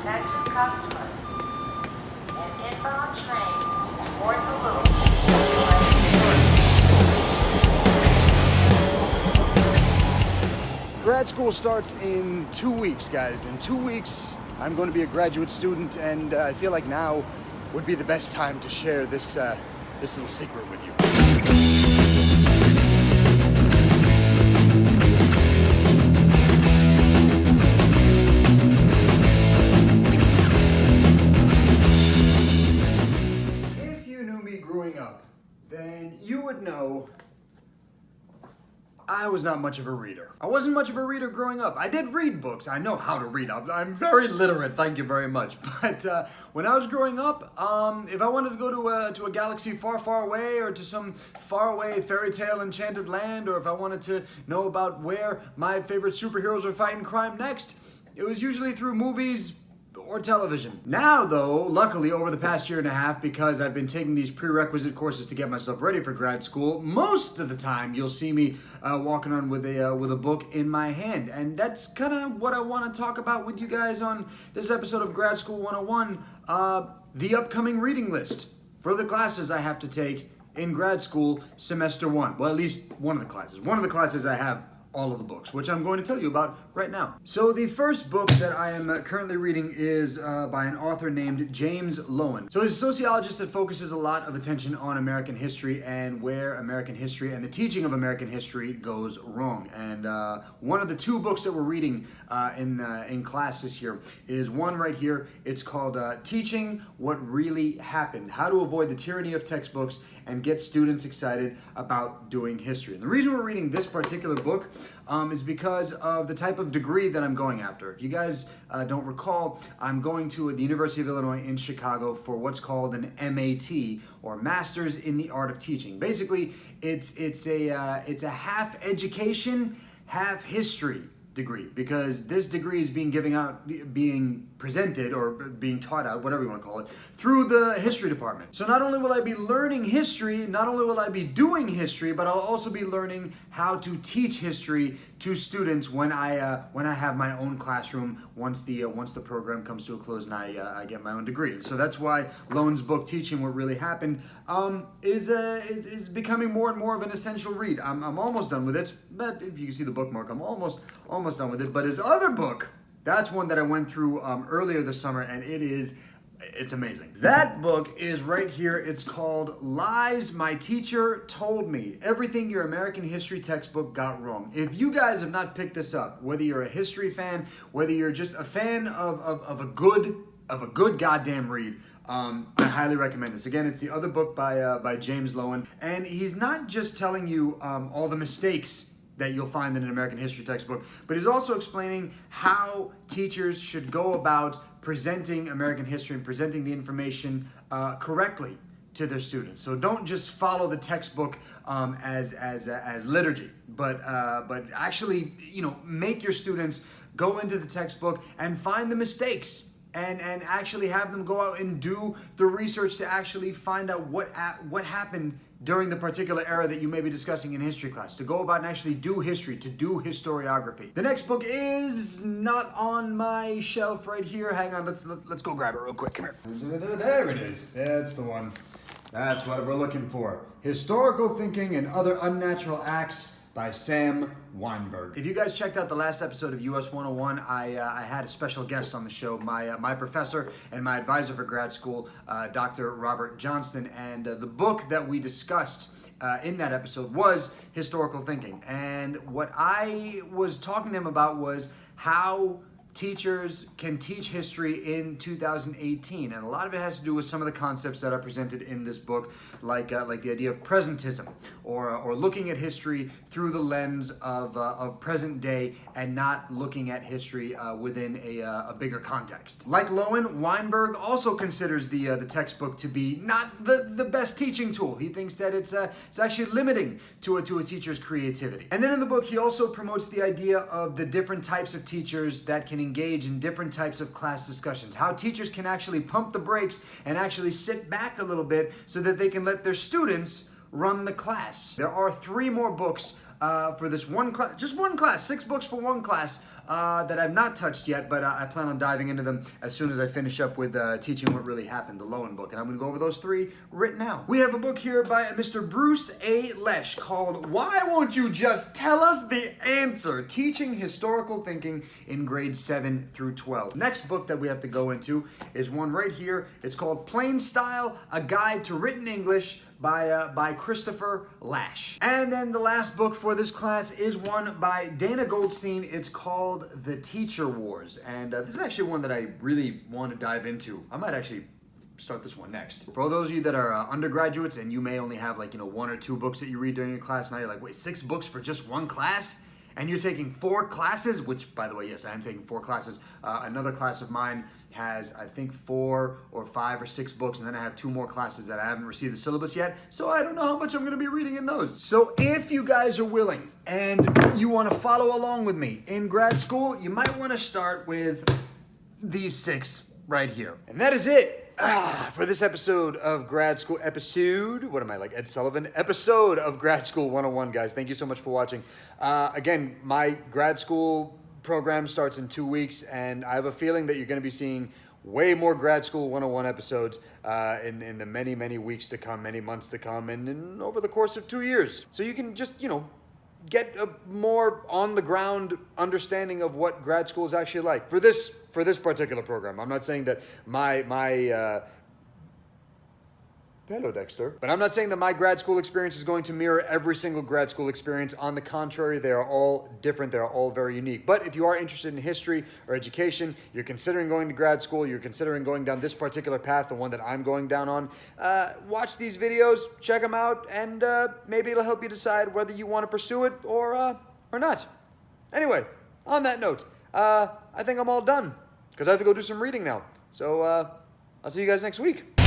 Attention customers. An inbound train toward the loop will be landing shortly. Grad school starts in 2 weeks, guys. In 2 weeks, I'm going to be a graduate student, and I feel like now would be the best time to share this little secret with you. If you knew me growing up, then you would know I was not much of a reader. I wasn't much of a reader growing up. I did read books. I know how to read. I'm very literate, thank you very much. But when I was growing up, if I wanted to go to a galaxy far, far away, or to some faraway fairy tale enchanted land, or if I wanted to know about where my favorite superheroes are fighting crime next, it was usually through movies or television. Now though, luckily over the past year and a half, because I've been taking these prerequisite courses to get myself ready for grad school, most of the time you'll see me walking on with a book in my hand. And that's kind of what I want to talk about with you guys on this episode of Grad School 101, the upcoming reading list for the classes I have to take in grad school semester 1. Well, at least one of the classes. One of the classes I have all of the books, which I'm going to tell you about right now. So the first book that I am currently reading is by an author named James Loewen. So he's a sociologist that focuses a lot of attention on American history and where American history and the teaching of American history goes wrong. And one of the two books that we're reading in class this year is one right here. It's called Teaching What Really Happened: How to Avoid the Tyranny of Textbooks and Get Students Excited About Doing History. And the reason we're reading this particular book is because of the type of degree that I'm going after. If you guys don't recall, I'm going to the University of Illinois in Chicago for what's called an MAT, or Masters in the Art of Teaching. Basically, it's a half education, half history degree, because this degree is being presented or being taught out, whatever you want to call it, through the history department. So not only will I be learning history, not only will I be doing history, but I'll also be learning how to teach history to students when I have my own classroom once the program comes to a close and I get my own degree. So that's why Loewen's book Teaching What Really Happened is becoming more and more of an essential read. I'm almost done with it, but if you can see the bookmark, I'm almost done with it. But his other book, that's one that I went through earlier this summer, and it's amazing. That book is right here. It's called Lies My Teacher Told Me: Everything Your American History Textbook Got Wrong. If you guys have not picked this up, whether you're a history fan, whether you're just a fan of a good goddamn read, I highly recommend this. Again, it's the other book by James Loewen, and he's not just telling you all the mistakes that you'll find in an American history textbook, but he's also explaining how teachers should go about presenting American history and presenting the information correctly to their students. So don't just follow the textbook as liturgy, but actually, make your students go into the textbook and find the mistakes. And actually have them go out and do the research to actually find out what happened during the particular era that you may be discussing in history class, to go about and actually do history, to do historiography. The next book is not on my shelf right here. Hang on, let's go grab it real quick. Come here. There it is. That's the one. That's what we're looking for. Historical Thinking and Other Unnatural Acts by Sam Weinberg. If you guys checked out the last episode of US 101, I had a special guest on the show, my professor and my advisor for grad school, Dr. Robert Johnston, and the book that we discussed in that episode was Historical Thinking. And what I was talking to him about was how teachers can teach history in 2018, and a lot of it has to do with some of the concepts that are presented in this book, like the idea of presentism, or looking at history through the lens of present day and not looking at history within a bigger context. Like Loewen, Weinberg also considers the textbook to be not the best teaching tool. He thinks that it's actually limiting to a teacher's creativity. And then in the book, he also promotes the idea of the different types of teachers that can engage in different types of class discussions, how teachers can actually pump the brakes and actually sit back a little bit so that they can let their students run the class. There are 3 more books for this one class, just one class, 6 books for one class that I've not touched yet, but I plan on diving into them as soon as I finish up with teaching what really happened, the Lowen book, and I'm going to go over those 3 right now. We have a book here by Mr. Bruce A. Lesh called Why Won't You Just Tell Us the Answer? Teaching Historical Thinking in Grades 7 through 12. Next book that we have to go into is one right here. It's called Plain Style, A Guide to Written English by Christopher Lash. And then the last book for this class is one by Dana Goldstein. It's called The Teacher Wars. And this is actually one that I really want to dive into. I might actually start this one next. For all those of you that are undergraduates and you may only have 1 or 2 books that you read during your class, now you're like, wait, 6 books for just one class? And you're taking 4 classes, which, by the way, yes, I am taking 4 classes. Another class of mine has, I think, 4 or 5 or 6 books, and then I have 2 more classes that I haven't received the syllabus yet, so I don't know how much I'm going to be reading in those. So if you guys are willing and you want to follow along with me in grad school, you might want to start with these 6 right here. And that is it. For this episode of Grad School, what am I, like Ed Sullivan? Episode of Grad School 101, guys. Thank you so much for watching. Again, my grad school program starts in 2 weeks, and I have a feeling that you're going to be seeing way more Grad School 101 episodes in the many, many weeks to come, many months to come, and over the course of 2 years. So you can just, get a more on-the-ground understanding of what grad school is actually like. For this particular program, I'm not saying that hello, Dexter. But I'm not saying that my grad school experience is going to mirror every single grad school experience. On the contrary, they are all different. They are all very unique. But if you are interested in history or education, you're considering going to grad school, you're considering going down this particular path, the one that I'm going down on, watch these videos, check them out, and maybe it'll help you decide whether you want to pursue it or not. Anyway, on that note, I think I'm all done because I have to go do some reading now. So I'll see you guys next week.